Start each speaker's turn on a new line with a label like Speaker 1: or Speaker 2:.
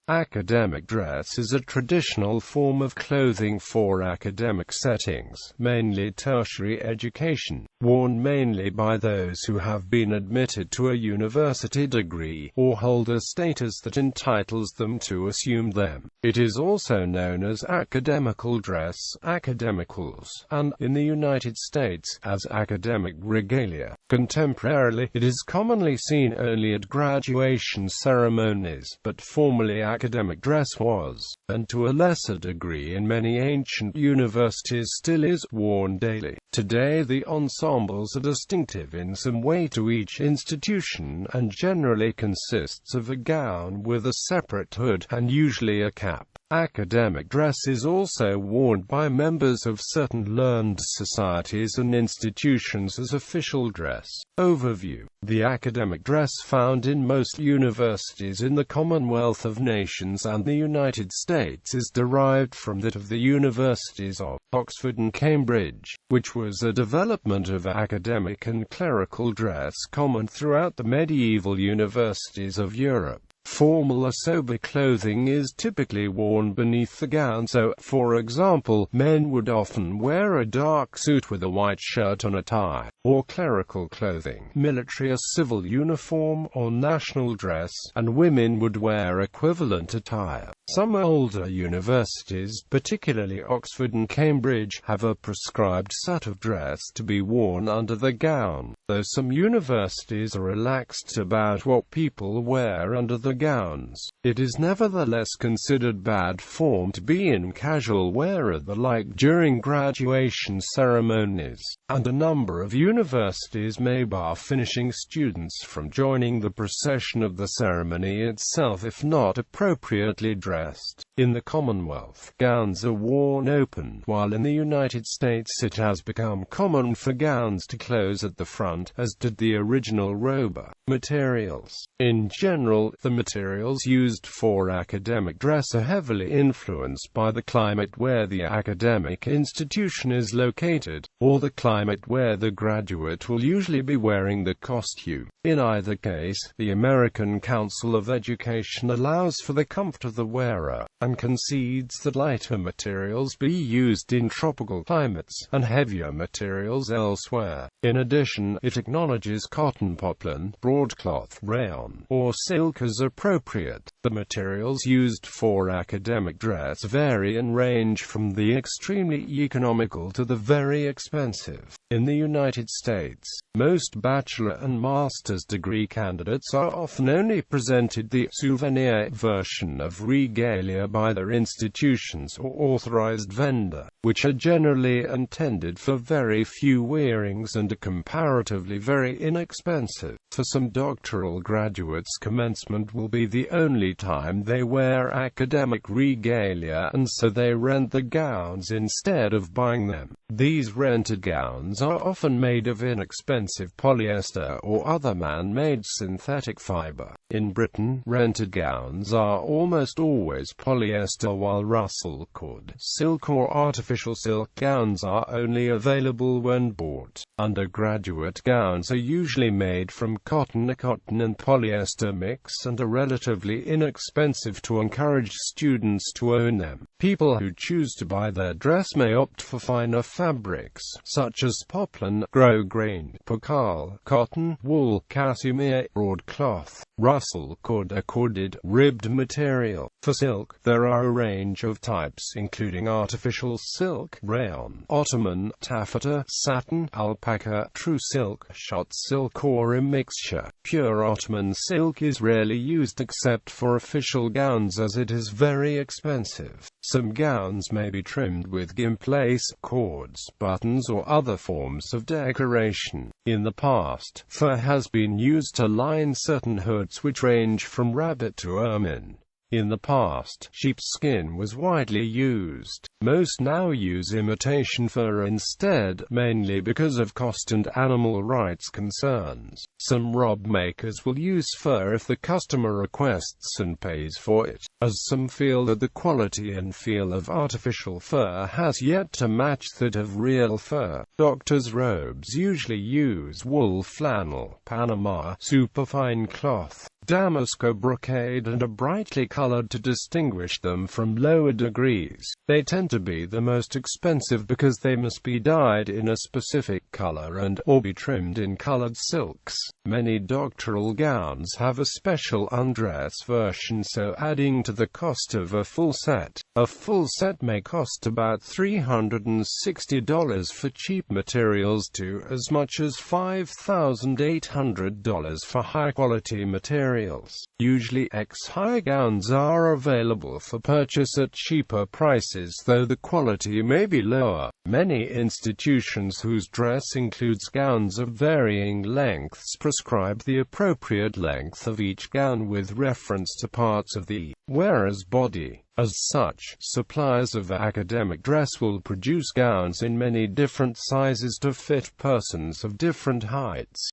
Speaker 1: Academic dress is a traditional form of clothing for academic settings, mainly tertiary education, worn mainly by those who have been admitted to a university degree, or hold a status that entitles them to assume them. It is also known as academical dress, academicals, and, in the United States, as academic regalia. Contemporarily, it is commonly seen only at graduation ceremonies, but formerly academic dress was, and to a lesser degree in many ancient universities still is, worn daily. Today the ensembles are distinctive in some way to each institution, and generally consists of a gown with a separate hood, and usually a cap. Academic dress is also worn by members of certain learned societies and institutions as official dress. Overview. The academic dress found in most universities in the Commonwealth of Nations and the United States is derived from that of the universities of Oxford and Cambridge, which was a development of academic and clerical dress common throughout the medieval universities of Europe. Formal or sober clothing is typically worn beneath the gown, so, for example, men would often wear a dark suit with a white shirt and a tie, or clerical clothing, military or civil uniform, or national dress, and women would wear equivalent attire. Some older universities, particularly Oxford and Cambridge, have a prescribed set of dress to be worn under the gown, though some universities are relaxed about what people wear under the gowns. It is nevertheless considered bad form to be in casual wear at the like during graduation ceremonies, and a number of universities may bar finishing students from joining the procession of the ceremony itself if not appropriately dressed. In the Commonwealth, gowns are worn open, while in the United States it has become common for gowns to close at the front, as did the original robe. Materials. In general, the materials used for academic dress are heavily influenced by the climate where the academic institution is located, or the climate where the graduate will usually be wearing the costume. In either case, the American Council of Education allows for the comfort of the wearer, and concedes that lighter materials be used in tropical climates, and heavier materials elsewhere. In addition, it acknowledges cotton, poplin, broadcloth, rayon, or silk as appropriate. The materials used for academic dress vary and range from the extremely economical to the very expensive. In the United States, most bachelor and master's degree candidates are often only presented the souvenir version of regalia by their institutions or authorized vendor, which are generally intended for very few earrings and are comparatively very inexpensive. For some doctoral graduates, commencement will be the only time they wear academic regalia, and so they rent the gowns instead of buying them. These rented gowns are often made of inexpensive polyester or other man-made synthetic fiber. In Britain, rented gowns are almost always polyester, while Russell cord, silk or artificial silk gowns are only available when bought. Undergraduate gowns are usually made from cotton. A cotton and polyester mix, and are relatively inexpensive to encourage students to own them. People who choose to buy their dress may opt for finer fabrics, such as poplin, grosgrain, percale, cotton, wool, cashmere, broadcloth, Russell cord, a corded, ribbed material. For silk, there are a range of types, including artificial silk, rayon, ottoman, taffeta, satin, alpaca, true silk, shot silk, or a mixture. Pure Ottoman silk is rarely used except for official gowns, as it is very expensive. Some gowns may be trimmed with gimp lace, cords, buttons, or other forms of decoration. In the past, fur has been used to line certain hoods which range from rabbit to ermine. In the past, sheepskin was widely used. Most now use imitation fur instead, mainly because of cost and animal rights concerns. Some robe makers will use fur if the customer requests and pays for it, as some feel that the quality and feel of artificial fur has yet to match that of real fur. Doctors' robes usually use wool, flannel, Panama, superfine cloth. damask or brocade, and are brightly colored to distinguish them from lower degrees. They tend to be the most expensive because they must be dyed in a specific color and or be trimmed in colored silks. Many doctoral gowns have a special undress version, so adding to the cost of a full set. A full set may cost about $360 for cheap materials to as much as $5,800 for high-quality materials. Usually X-high gowns are available for purchase at cheaper prices, though the quality may be lower. Many institutions whose dress includes gowns of varying lengths prescribe the appropriate length of each gown with reference to parts of the wearer's body. As such, suppliers of academic dress will produce gowns in many different sizes to fit persons of different heights.